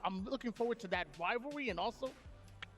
I'm looking forward to that rivalry, and also,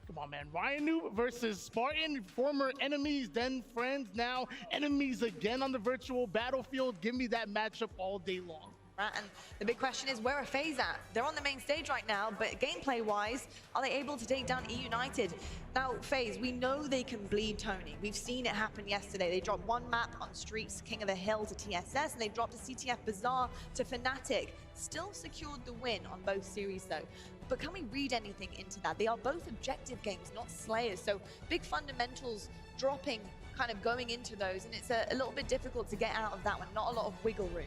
come on, man, Ryan versus Spartan, former enemies, then friends, now enemies again on the virtual battlefield. Give me that matchup all day long. Right, and the big question is, where are FaZe at? They're on the main stage right now, but gameplay-wise, are they able to take down eUnited? Now, FaZe, we know they can bleed Tony. We've seen it happen yesterday. They dropped one map on Streets, King of the Hill to TSS, and they dropped a CTF Bazaar to Fnatic. Still secured the win on both series, though. But can we read anything into that? They are both objective games, not slayers, so big fundamentals dropping, kind of going into those, and it's a little bit difficult to get out of that one. Not a lot of wiggle room.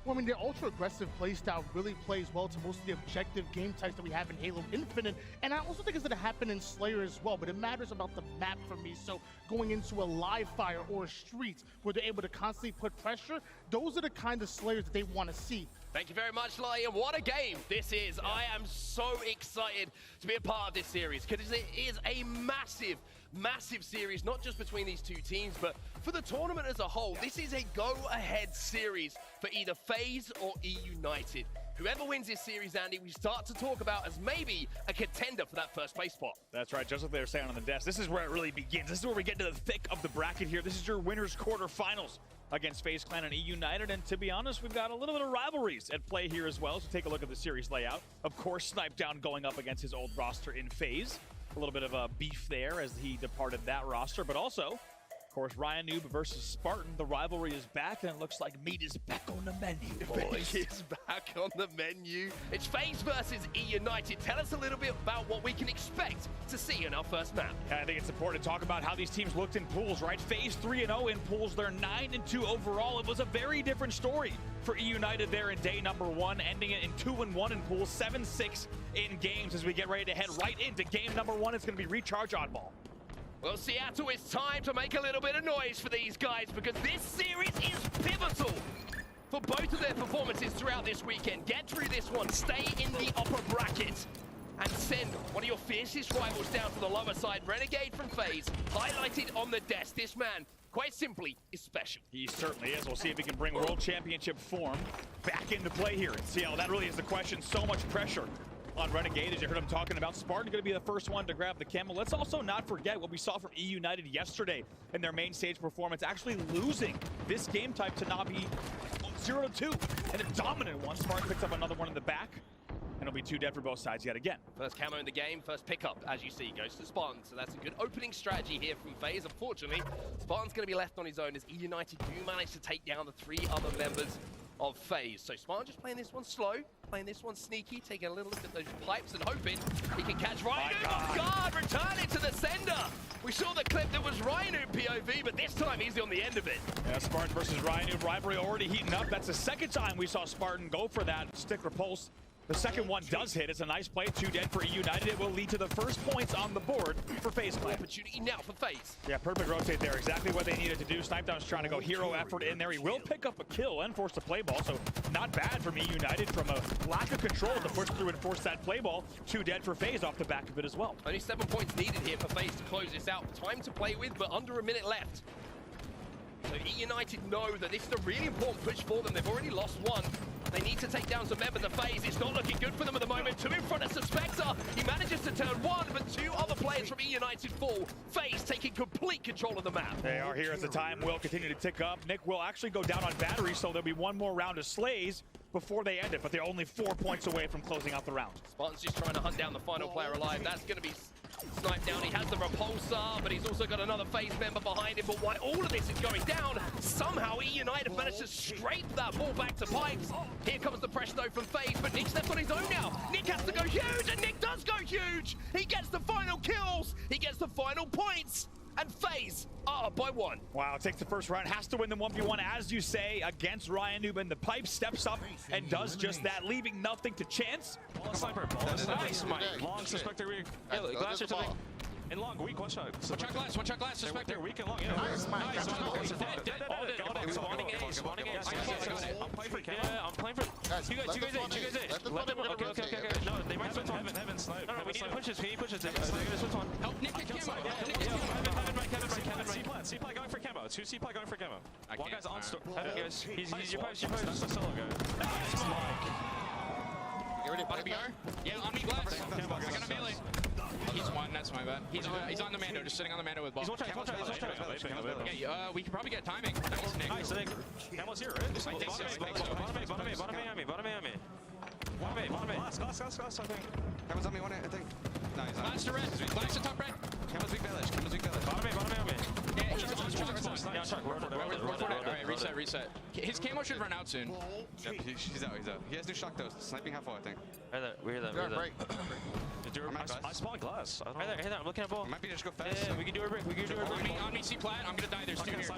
Well, I mean, their ultra-aggressive playstyle really plays well to most of the objective game types that we have in Halo Infinite, and I also think it's going to happen in Slayer as well, but it matters about the map for me. So going into a live fire or a Streets where they're able to constantly put pressure, those are the kind of Slayers that they want to see. Thank you very much, Lai, and what a game this is. Yeah. I am so excited to be a part of this series because it is a massive series, not just between these two teams, but for the tournament as a whole. This is a go-ahead series for either FaZe or eUnited. Whoever wins this series, Andy, we start to talk about as maybe a contender for that first place spot. That's right, just like they were saying on the desk. This is where it really begins. This is where we get to the thick of the bracket here. This is your winners quarterfinals against FaZe Clan and eUnited, and to be honest, we've got a little bit of rivalries at play here as well, so take a look at the series layout. Of course, Snipedown going up against his old roster in FaZe. A little bit of a beef there as he departed that roster, but also, of course, Ryan Noob versus Spartan. The rivalry is back, and it looks like meat is back on the menu, boys. Meat is back on the menu. It's FaZe versus eUnited. Tell us a little bit about what we can expect to see in our first map. And I think it's important to talk about how these teams looked in pools, right? FaZe 3-0 in pools. They're 9-2 overall. It was a very different story for eUnited there in day number 1, ending it in 2-1 in pools, 7-6 in games as we get ready to head right into game number 1. It's going to be Recharge Oddball. Well, Seattle, it's time to make a little bit of noise for these guys because this series is pivotal for both of their performances throughout this weekend. Get through this one, stay in the upper bracket, and send one of your fiercest rivals down to the lower side. Renegade from FaZe, highlighted on the desk. This man, quite simply, is special. He certainly is. We'll see if he can bring World Championship form back into play here in Seattle. That really is the question. So much pressure on Renegade, as you heard him talking about. Spartan going to be the first one to grab the camel. Let's also not forget what we saw from eUnited yesterday in their main stage performance, actually losing this game type to Navi 0-2, and a dominant one. Spartan picks up another one in the back, and it'll be 2 dead for both sides yet again. First camo in the game, first pickup, as you see, goes to Spartan. So that's a good opening strategy here from FaZe. Unfortunately, Spartan's going to be left on his own as eUnited do manage to take down the 3 other members of FaZe. So Spartan just playing this one slow, playing this one sneaky, taking a little look at those pipes and hoping he can catch Ryan off guard, return it to the sender. We saw the clip that was Ryan POV, but this time he's on the end of it. Yeah, Spartan versus Ryan rivalry already heating up. That's the second time we saw Spartan go for that stick repulse. The second one does hit. It's a nice play. 2 dead for eUnited. It will lead to the first points on the board for FaZe Clan. Opportunity now for FaZe. Yeah, perfect rotate there. Exactly what they needed to do. Snipedown's trying to go hero effort in there. He will pick up a kill and force the play ball, so not bad from eUnited from a lack of control to push through and force that play ball. 2 dead for FaZe off the back of it as well. Only 7 points needed here for FaZe to close this out. Time to play with, but under a minute left. So eUnited know that this is a really important push for them. They've already lost 1. They need to take down some members of FaZe. It's not looking good for them at the moment. 2 in front of Suspector. He manages to turn 1, but 2 other players from eUnited fall. FaZe taking complete control of the map. They are here as the time will continue to tick up. Nick will actually go down on battery, so there'll be 1 more round of slays before they end it, but they're only 4 points away from closing out the round. Spartan's just trying to hunt down the final player alive. That's going to be sniped down. He has the repulsor, but he's also got another FaZe member behind him. But while all of this is going down, somehow eUnited managed to scrape that ball back to Pipes. Here comes the pressure though from FaZe, but Nick's left on his own now. Nick has to go huge, and Nick does go huge. He gets the final kills. He gets the final points. And FaZe are up by 1. Wow, takes the first round, has to win the 1v1, as you say, against Ryan Noob. The Pipe steps up and does just that, leaving nothing to chance. Sniper, nice, Mike. Long, Suspector, glass or something. In long, weak, one shot. One shot glass, Suspector. Weak and long, yeah. Nice, Mike. Dead. Spawning A. I'm playing for camo. Yeah, I'm playing for... You guys A. Okay. No, they might switch on. Heaven snipe. No, we need to push this. He pushes it. Switch on. Help Nick get camo. Kevin right. C-Ply going for camo. 2 C-Ply going for camo. One guy's on store. Heaven, guys. He's your post. That's the solo guy. Nice, Mike. Get ready, buddy. Yeah, on me, go. bad. He's on the Mando, just sitting on the Mando with ball. He's one track. Yeah, we can probably get timing. Nice, Nick. Nice, I think. Camel's here, right? Bottom A. Glass, I think. Camel's on me, one, I think. No, he's not. Glass to red. Glass to top red. Camel's big village. Bottom A. Yeah, he's on truck spot. Yeah, truck. Alright, reset. His camo should run out soon. Yep, he's out. He has new shock though. Sniping half wall, I think. We hear that. I spawned glass. Hey there, I'm looking at ball. It might be just go fast. Yeah, we can do a break. On me, C plat. I'm gonna die. There's two here. They're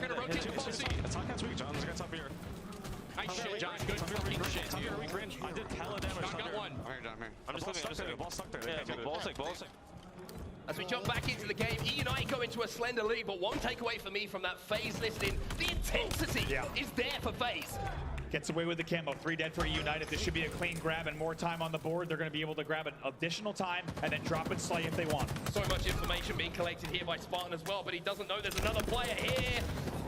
gonna rotate the ball C. Top cat's weak, John. There's a guy top here. Nice shit, John. Good fucking shit, dude. I did hella damage. John got one. I'm here, John. I'm here. I'm just living. Ball's stuck there. Yeah, ball's sick. As we jump back into the game, eUnited go into a slender lead, but one takeaway for me from that FaZe listening, the intensity is there for FaZe. Gets away with the camo. 3 dead for eUnited. This should be a clean grab and more time on the board. They're going to be able to grab an additional time and then drop and slay if they want. So much information being collected here by Spartan as well, but he doesn't know there's another player here.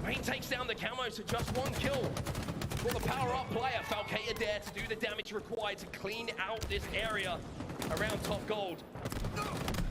Rain takes down the camo, so just one kill. For the power-up player, Falcata there to do the damage required to clean out this area around top gold.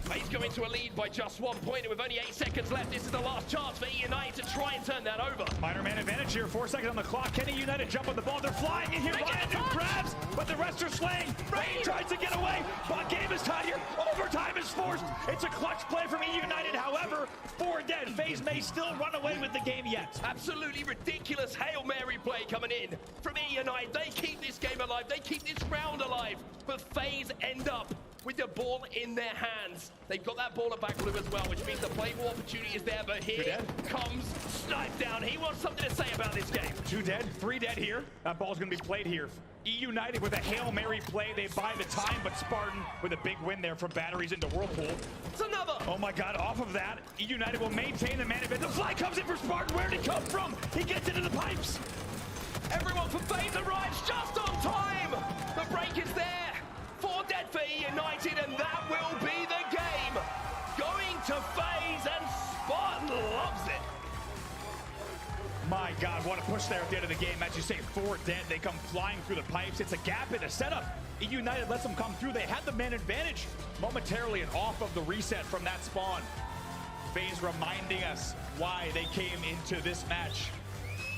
FaZe go into a lead by just 1 point, and with only 8 seconds left, this is the last chance for eUnited to try and turn that over. Minor man advantage here, 4 seconds on the clock. Can eUnited jump on the ball? They're flying in here. Ryan grabs, but the rest are slaying. Rain tries to get away, but game is tied here. Overtime is forced. It's a clutch play from eUnited. However, 4 dead. FaZe may still run away with the game yet. Absolutely ridiculous Hail Mary play coming in from eUnited. They keep this game alive. They keep this round alive, but FaZe end up with the ball in their hands. They've got that ball at back blue as well, which means the playable opportunity is there, but here comes Snipe down. He wants something to say about this game. 2 dead, 3 dead here. That ball's gonna be played here. eUnited with a Hail Mary play. They buy the time, but Spartan with a big win there from batteries into Whirlpool. It's another. Oh my God, off of that, eUnited will maintain the man advantage. The fly comes in for Spartan. Where did he come from? He gets into the pipes. Everyone for FaZe arrives just on time. The break is there. 4 dead for eUnited, and that will be the game. Going to FaZe, and Spartan loves it. My God, what a push there at the end of the game. As you say, 4 dead. They come flying through the pipes. It's a gap in the setup. eUnited lets them come through. They had the man advantage momentarily and off of the reset from that spawn. FaZe reminding us why they came into this match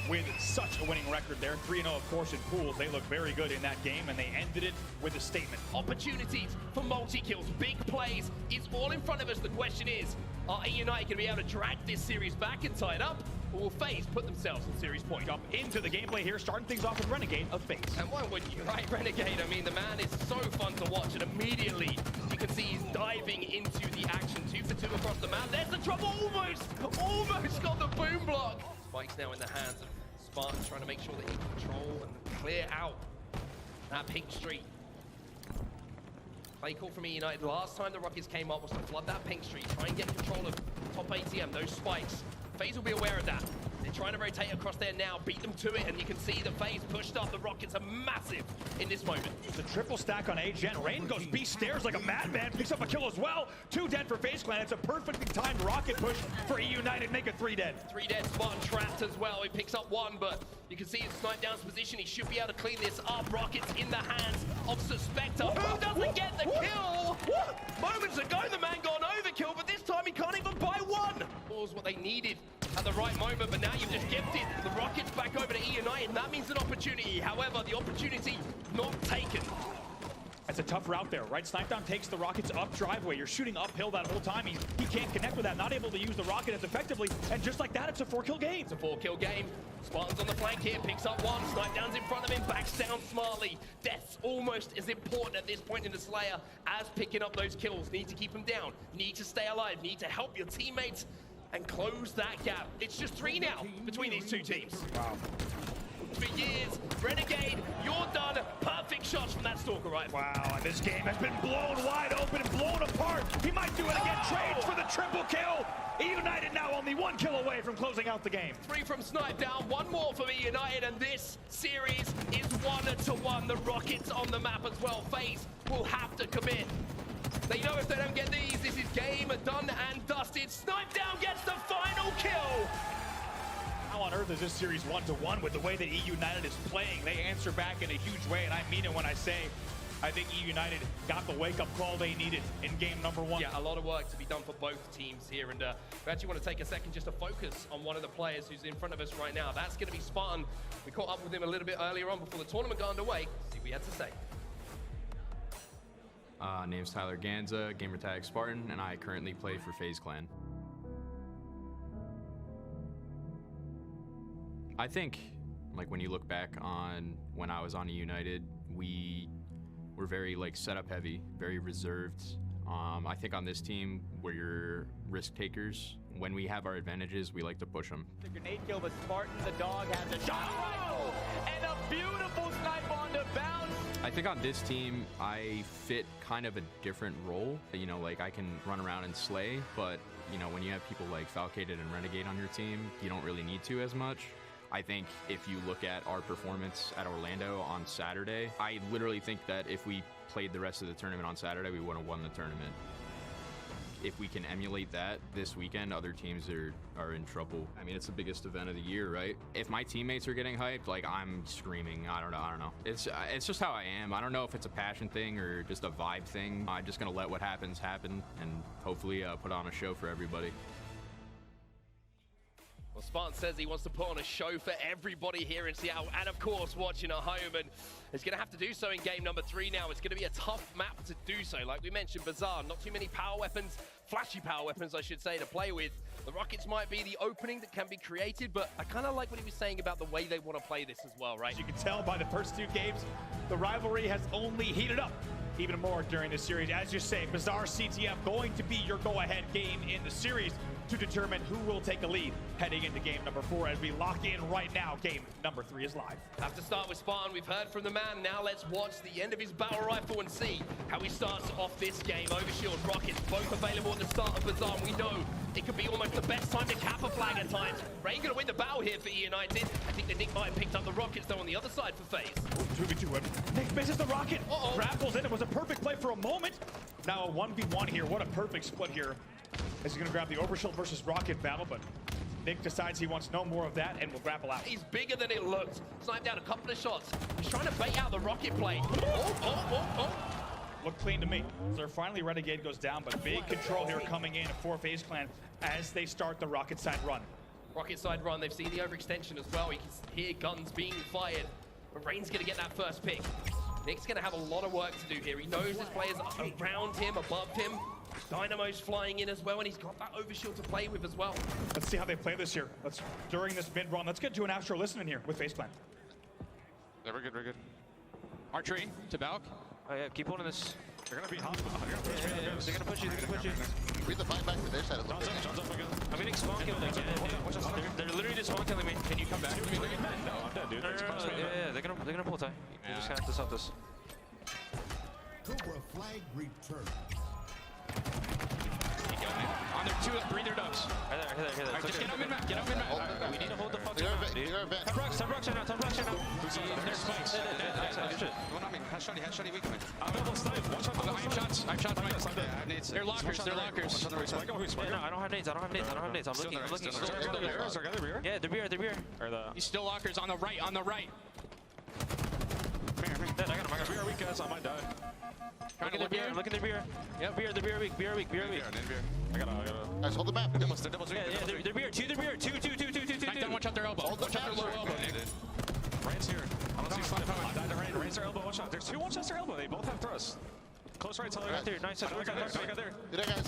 with such a winning record there. 3-0, of course, in pools. They look very good in that game, and they ended it with a statement. Opportunities for multi-kills, big plays. It's all in front of us. The question is, are eUnited going to be able to drag this series back and tie it up? Or will FaZe put themselves in series point? Jump into the gameplay here, starting things off with Renegade of FaZe. And why wouldn't you, right? Renegade, I mean, the man is so fun to watch, and immediately you can see he's diving into the action. 2 for 2 across the map. There's the trouble, almost got the boom block. Spike's now in the hands of Spartan, trying to make sure that he can control and clear out that pink street. Play call from eUnited. Last time the Rockets came up was to flood that pink street, try and get control of top ATM, those spikes. FaZe will be aware of that. They're trying to rotate across there now, beat them to it, and you can see the FaZe pushed up. The Rockets are massive in this moment. The triple stack on A-Gen. Rain goes beast stairs like a madman, picks up a kill as well. 2 dead for FaZe Clan. It's a perfectly timed rocket push for eUnited, make it 3 dead. 3 dead, Spartan trapped as well. He picks up 1, but you can see it's Snipe down's position. He should be able to clean this up. Rockets in the hands of Suspector, who doesn't get the kill. Moments ago, the man got an overkill, but this time he can't even buy 1. Was what they needed at the right moment, but now you've just gifted the Rockets back over to eUnited, and that means an opportunity. However, the opportunity not taken. That's a tough route there, right? Snipedown takes the Rockets up driveway. You're shooting uphill that whole time. He can't connect with that, not able to use the rocket as effectively, and just like that, it's a 4-kill game. It's a 4-kill game. Spartan's on the flank here, picks up 1. Snipedown's in front of him, backs down smartly. Death's almost as important at this point in the Slayer as picking up those kills. Need to keep them down, need to stay alive, need to help your teammates and close that gap. It's just 3 now between these 2 teams. Wow. For years, Renegade, you're done. Perfect shots from that Stalker rifle. Wow, and this game has been blown wide open and blown apart. He might do it again. Trades for the triple kill. eUnited now only 1 kill away from closing out the game. 3 from Snipe down, 1 more for eUnited, and this series is 1-1. The Rockets on the map as well. FaZe will have to commit. They know if they don't get these, this is game done and dusted. Snipe down gets the final kill. How on earth is this series 1-1 with the way that eUnited is playing? They answer back in a huge way, and I mean it when I say I think eUnited got the wake-up call they needed in game number 1. Yeah, a lot of work to be done for both teams here, and we actually want to take a second just to focus on one of the players who's in front of us right now. That's going to be Spartan. We caught up with him a little bit earlier on before the tournament got underway. See what he had to say. Name's Tyler Ganza, gamertag Spartan, and I currently play for FaZe Clan. I think, like, when you look back on when I was on eUnited, we were very, like, setup heavy, very reserved. I think on this team, we're risk takers. When we have our advantages, we like to push them. The grenade kill, but Spartan, the dog, has a shot rifle and a beautiful snipe on the bounce. I think on this team, I fit kind of a different role. You know, like, I can run around and slay, but, you know, when you have people like Falcated and Renegade on your team, you don't really need to as much. I think if you look at our performance at Orlando on Saturday, I literally think that if we played the rest of the tournament on Saturday, we would have won the tournament. If we can emulate that this weekend, other teams are in trouble. I mean, it's the biggest event of the year, right? If my teammates are getting hyped, like, I'm screaming. I don't know. It's just how I am. I don't know if it's a passion thing or just a vibe thing. I'm just gonna let what happens happen and hopefully put on a show for everybody. Well, Spartan says he wants to put on a show for everybody here in Seattle, and of course watching at home, and is going to have to do so in game number 3 now. It's going to be a tough map to do so. Like we mentioned, Bazaar, not too many power weapons, flashy power weapons I should say, to play with. The Rockets might be the opening that can be created, but I kind of like what he was saying about the way they want to play this as well, right? As you can tell by the first 2 games, the rivalry has only heated up even more during this series. As you say, Bazaar CTF going to be your go-ahead game in the series to determine who will take a lead heading into game number 4 as we lock in right now. Game number 3 is live. Have to start with Spartan. We've heard from the man. Now let's watch the end of his battle rifle and see how he starts off this game. Overshield, Rockets, both available at the start of Bazaar. We know it could be almost the best time to cap a flag at times. Rain gonna win the battle here for eUnited. I think that Nick might have picked up the Rockets though on the other side for FaZe. 2v2. Nick misses the rocket. Grapples in. It was a perfect play for a moment. Now a 1v1 here. What a perfect split here. As he's gonna grab the Overshield versus Rocket battle, but Nick decides he wants no more of that and will grapple out. He's bigger than it looks. Sniped down a couple of shots. He's trying to bait out the rocket play. Looked clean to me. So finally Renegade goes down, but big control here coming in for FaZe Clan as they start the Rocket side run. Rocket side run, they've seen the overextension as well. You can hear guns being fired. But Rain's gonna get that first pick. Nick's gonna have a lot of work to do here. He knows his players are around him, above him. Dynamo's flying in as well, and he's got that overshield to play with as well. Let's see how they play this here. During this mid run, let's get to an Astro listening here with FaZe Clan. Yeah, we're good, we're good. Archery to Balk. Oh yeah, keep holding this. They're gonna be hot. They're gonna push you, they're gonna push you. We have to fight back to their side a little bit. I'm getting spawn killed again. They're literally just spawn killing me. Can you come back? No, I'm dead, dude. No, yeah, they're gonna pull tie. You just have to stop this. Cobra flag return. On their 2 breather ducks. Here there. Just get on mid-map, get on mid-map. We need to hold the fucking map, dude. Top rocks right now. There's spikes. One on me. Headshotty, we coming. I'm double sniped. Watch out. I have shots. They're lockers. Yeah, no, I don't have nades. I'm looking. Yeah, they're beer. He's still lockers on the right. I got him. Beer weak guys. I might die. Look at their beer. Yep. Beer weak. I gotta. Guys, hold the map. Yeah, they're beer. Two. Knock down, watch out their elbow. Watch out their low elbow. Rain's here. I don't see fun. I died to Rain. Rain's their elbow. Watch out. There's 2 1-shots their elbow. They both have thrusts. Close right, right there. Nice. I got there. Good guys.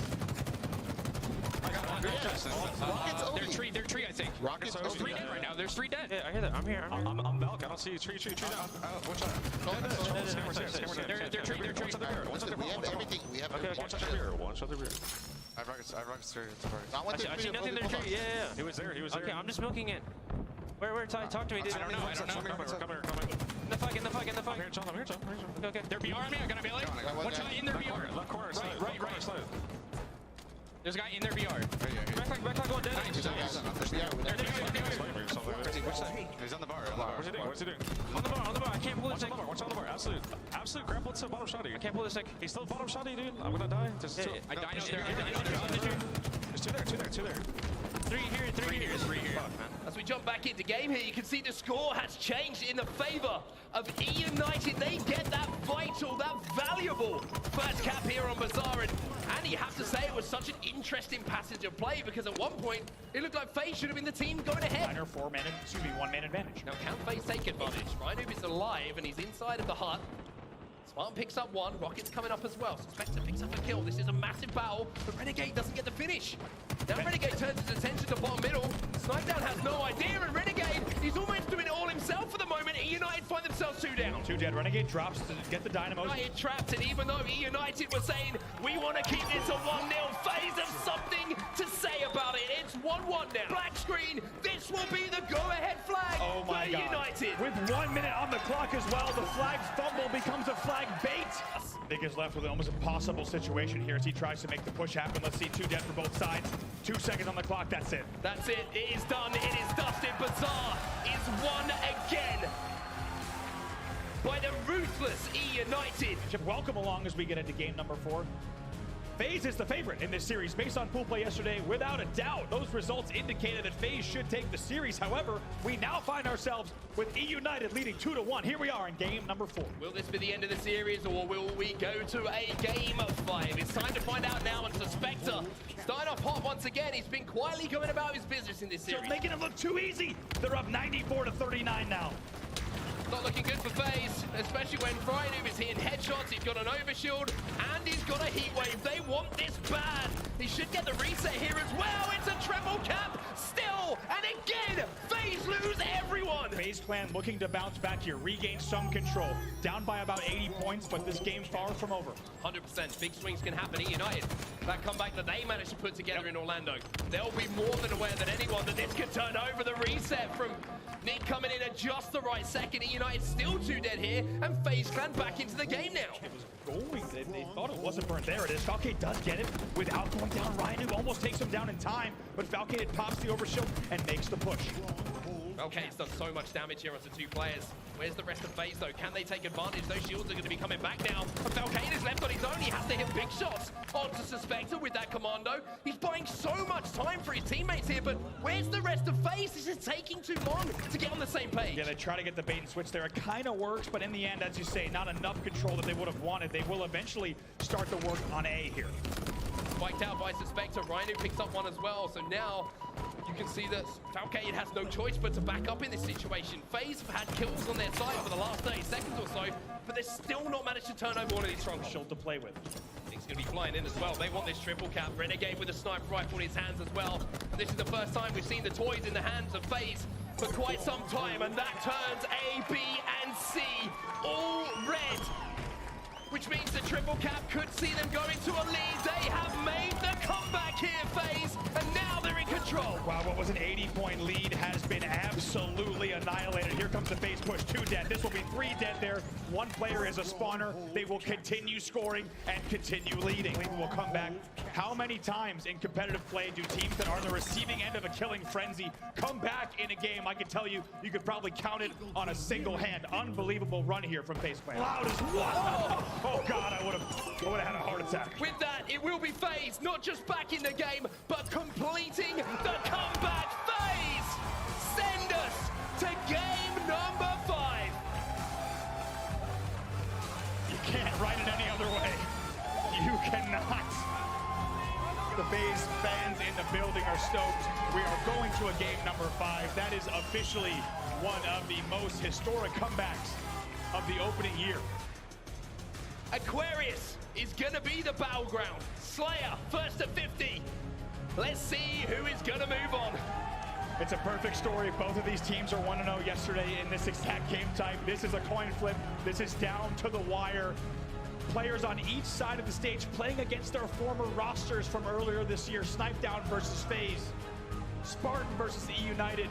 They're tree, I think. Rockets There's 3 dead right now. There's 3 dead. Yeah, I hear that. I'm here. I'm Balk. I don't see tree now. Watch out. They're tree. We have everything. We have everything. Watch out their beer. Watch out their beer. I have rockets through. I see nothing in their tree. Yeah. He was there. Okay, I'm just milking it. Where? Talk to me, dude. I don't know. Come here. In the fight. I'm here, John. Okay. They're BR on me. I got a melee. Watch out in their BR. Left corner. Right. There's a guy in their BR. Back going dead. He's on the bar. What's he doing? On the bar. I can't pull this thing. Watch on the bar. Absolute grapple to bottom shotty. I can't pull this thing. He's still bottom shotty, dude. I'm gonna die. I die. There's 2 there. 3 here. As we jump back into game here, you can see the score has changed in the favor of eUnited. They get that Oddball. First cap here on Bazaar, and you have to say it was such an interesting passage of play because at one point it looked like FaZe should have been the team going ahead. Minor 1-man advantage. Now can FaZe take advantage? Rhino is alive and he's inside of the hut. Spartan picks up one, Rocket's coming up as well. Suspector picks up a kill. This is a massive battle, but Renegade doesn't get the finish. Now Renegade turns his attention to bottom middle. Snipedown has no idea, and Renegade, he's almost doing it all himself for the moment. eUnited find themselves 2 down. 2 dead. Renegade drops to get the dynamos. United trapped, and even though eUnited were saying, we want to keep this a 1-0, FaZe have something to say about it. It's 1-1 now. Black screen, this will be the go-ahead flag Oh my for God. United. With 1 minute on the clock as well, the flag fumble becomes a flag bait. Big is left with an almost impossible situation here as he tries to make the push happen. Let's see 2 dead for both sides. 2 seconds on the clock, that's it. That's it, it is done, it is dusted. Bazaar is won again by the ruthless eUnited. Chip, welcome along as we get into game number 4. FaZe is the favorite in this series based on pool play yesterday, without a doubt. Those results indicated that FaZe should take the series. However, we now find ourselves with eUnited leading 2-1. Here we are in game number 4. Will this be the end of the series, or will we go to a game of 5? It's time to find out now, and Suspector starting off hot once again. He's been quietly going about his business in this series. Just making it look too easy. They're up 94-39 now. Not looking good for FaZe, especially when Frynoob is hitting headshots. He's got an overshield, and he's got a heat wave. They want this bad. He should get the reset here as well. It's a triple cap still, and again, FaZe lose everyone. FaZe Clan looking to bounce back here, regain some control. Down by about 80 points, but this game far from over. 100%. Big swings can happen. eUnited, that comeback that they managed to put together in Orlando. They'll be more than aware than anyone that this could turn over. The reset from Nick coming in at just the right second. eUnited still 2 dead here, and FaZe Clan back into the game now. It was going. They thought it wasn't burnt. There it is. Falcade does get it without going down. Ryan almost takes him down in time, but Falcade pops the overshield and makes the push. Okay, it's done so much damage here onto 2 players. Where's the rest of FaZe though? Can they take advantage? Those shields are going to be coming back now. And Falcade is left on his own. He has to hit big shots onto Suspector with that commando. He's buying so much time for his teammates here, but where's the rest of FaZe? This is taking too long to get on the same page. Yeah, they try to get the bait and switch there. It kind of works, but in the end, as you say, not enough control that they would have wanted. They will eventually start the work on A here. Spiked out by Suspector. Rhino picks up one as well. So now you can see that Falcade has no choice but to back up in this situation. FaZe have had kills on their side for the last 30 seconds or so, but they're still not managed to turn over one of these strong shield to play with. He's going to be flying in as well. They want this triple cap. Renegade with a sniper rifle in his hands as well. And this is the first time we've seen the toys in the hands of FaZe for quite some time, and that turns A, B, and C all red, which means the triple cap could see them going to a lead. They have made the comeback here, FaZe, and now they're in control. Wow, what was an 80-point lead has been absolutely annihilated. Here comes the FaZe push. 2 dead. This will be 3 dead there. 1 player is a spawner. They will continue scoring and continue leading. We will come back. How many times in competitive play do teams that are on the receiving end of a killing frenzy come back in a game? I can tell you, you could probably count it on a single hand. Unbelievable run here from FaZe Clan. Loud as what? Oh God, I would have had a heart attack. With that, it will be FaZe, not just back in the game, but completing the comeback. FaZe send us to game number 5. You can't write it any other way. You cannot. The FaZe fans in the building are stoked. We are going to a game number 5. That is officially one of the most historic comebacks of the opening year. Aquarius is gonna be the battleground. Slayer, first to 50. Let's see who is gonna move on. It's a perfect story. Both of these teams are 1-0 yesterday in this exact game type. This is a coin flip. This is down to the wire. Players on each side of the stage playing against their former rosters from earlier this year. Snipedown versus FaZe. Spartan versus eUnited.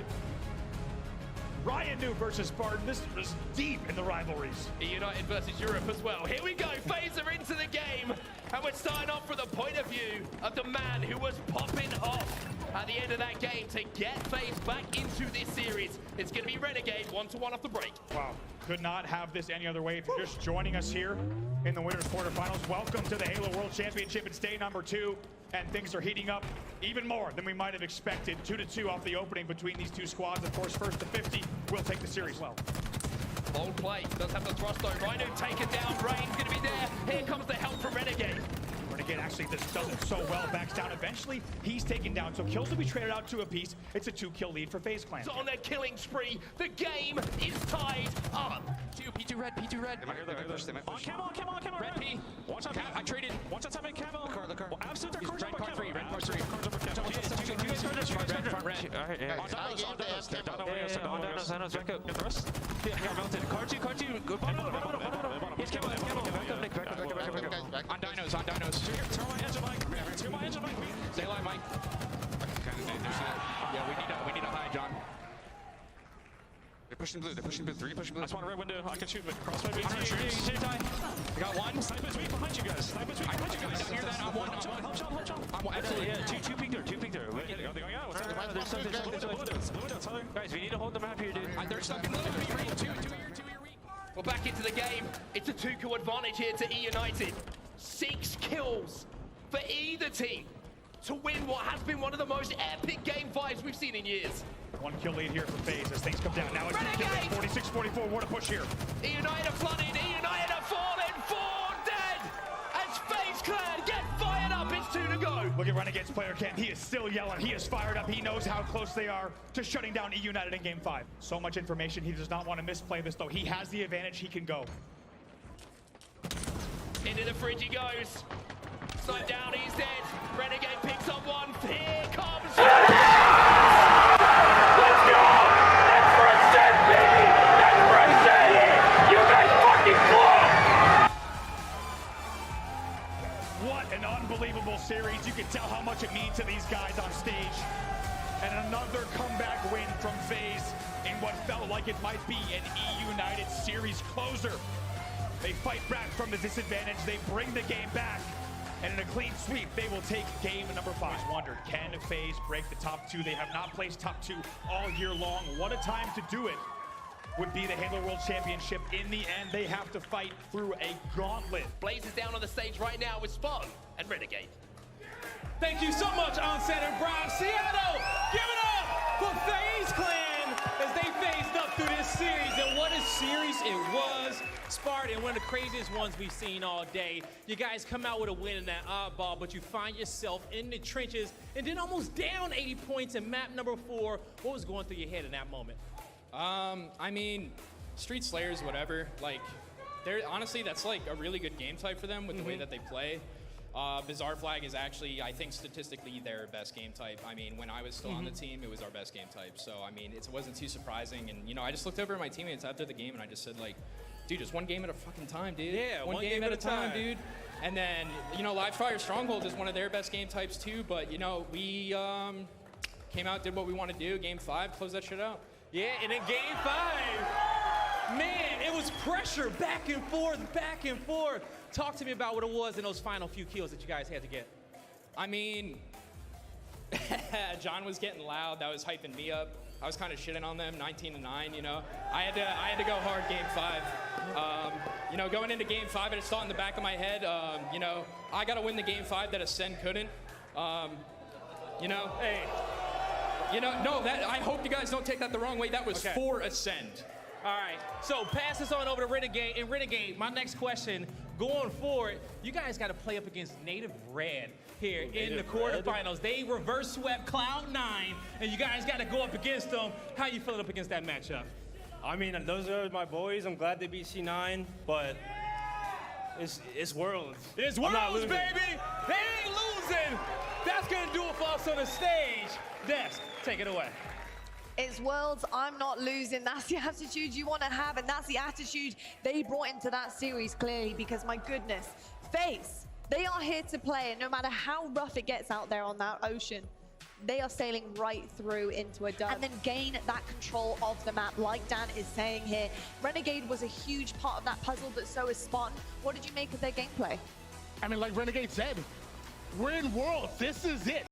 Ryan New versus Spartan. This was deep in the rivalries. eUnited versus Europe as well. Here we go. FaZe are into the game. And we're starting off from the point of view of the man who was popping off at the end of that game to get FaZe back into this series. It's going to be Renegade 1-1 off the break. Wow. Could not have this any other way. If you're just joining us here in the winners quarterfinals, welcome to the Halo World Championship. It's day number 2, and things are heating up even more than we might have expected. 2-2 off the opening between these 2 squads. Of course, first to 50 will take the series well. Bold play. Does have the thrust though. Rhino taken down. Rain's going to be there. Here comes this does it so well, backs down eventually. He's taken down, so kills will be traded out to a piece. It's a 2-kill lead for FaZe Clan. On their killing spree, the game is tied up. P2 red, P2 red. They might push, they might push. On camel. Red P. Watch out, I traded. watch out, top in camel. The car. Well, absolute cards Red over card three, camel. red card three. Cards over camel. Front red. Alright, yeah. On donos. They're down back up. Get the rest. Yeah, I got melted. Card two. Go bottom. He's camel. Back up, Nick. Back up. On dinos. Turn my engine, Mike. Stay alive, Mike. Yeah, we need a high, John. They're pushing blue. 3 pushing blue. I spawned a red window. I can shoot, but crossfire. I got one. Sniper's weak behind you guys. I hear that. I'm one. I'm absolutely, yeah. Two peek there. Are they going out? What's up? There's something. Guys, we need to hold the map here, dude. They're stuck in the middle. Two year weak. We're back into the game. It's a 2-kill advantage here to eUnited. 6 kills for either team to win what has been one of the most epic game 5s we've seen in years. 1-kill lead here for FaZe as things come down. Now it's 46-44. What a push here. eUnited are flooded. eUnited are falling. 4 dead. As FaZe Clan get fired up. It's 2 to go. Look at Renegade's player cam. He is still yelling. He is fired up. He knows how close they are to shutting down eUnited in Game 5. So much information. He does not want to misplay this, though. He has the advantage. He can go. Into the fridge he goes. Snipe down. He's dead. Renegade picks up one. Here comes. Let's go! That's for a set, baby! That's for a set! You guys fucking blow! What an unbelievable series. You can tell how much it means to these guys on stage. And another comeback win from FaZe in what felt like it might be an eUnited series closer. They fight back from the disadvantage. They bring the game back. And in a clean sweep, they will take game number 5. Wondered, can FaZe break the top 2? They have not placed top 2 all year long. What a time to do it. Would be the Halo World Championship. In the end, they have to fight through a gauntlet. Blaze is down on the stage right now with Spartan and Renegade. Thank you so much, Onset and Brown. Seattle, give it up for FaZe Clan as they faced up through this series. And what a series it was. Spartan, one of the craziest ones we've seen all day. You guys come out with a win in that oddball, but you find yourself in the trenches and then almost down 80 points in map number 4. What was going through your head in that moment? I mean, Street Slayers, whatever. Like, they're honestly, that's like a really good game type for them with the way that they play. Bazaar Flag is actually, I think, statistically their best game type. I mean, when I was still on the team, it was our best game type. So, I mean, it wasn't too surprising. And, you know, I just looked over at my teammates after the game and I just said, like, dude, just one game at a fucking time, dude. Yeah, one game at a time, dude. And then, you know, Live Fire Strongholds is one of their best game types too. But, you know, we came out, did what we want to do. Game 5, close that shit out. Yeah, and in Game 5, man, it was pressure back and forth. Talk to me about what it was in those final few kills that you guys had to get. I mean, John was getting loud. That was hyping me up. I was kind of shitting on them, 19-9, you know. I had to go hard Game 5. You know, going into Game 5, it's thought in the back of my head, you know, I got to win the Game 5 that Ascend couldn't. You know, hey, you know, no, that I hope you guys don't take that the wrong way. That was for Ascend. All right, so pass this on over to Renegade. And Renegade, my next question, going forward, you guys got to play up against Native Red here in the quarterfinals. They reverse swept Cloud9, and you guys got to go up against them. How you feeling up against that matchup? I mean, those are my boys. I'm glad they beat C9, but it's Worlds. It's Worlds, baby! They ain't losing! That's going to do it for us on the stage. Des, take it away. It's Worlds, I'm not losing. That's the attitude you want to have, and that's the attitude they brought into that series clearly, because my goodness, FaZe, they are here to play, and no matter how rough it gets out there on that ocean, they are sailing right through into a dub and then gain that control of the map, like Dan is saying here. Renegade was a huge part of that puzzle, but so is Spartan. What did you make of their gameplay? I mean, like Renegade said, we're in Worlds. This is it.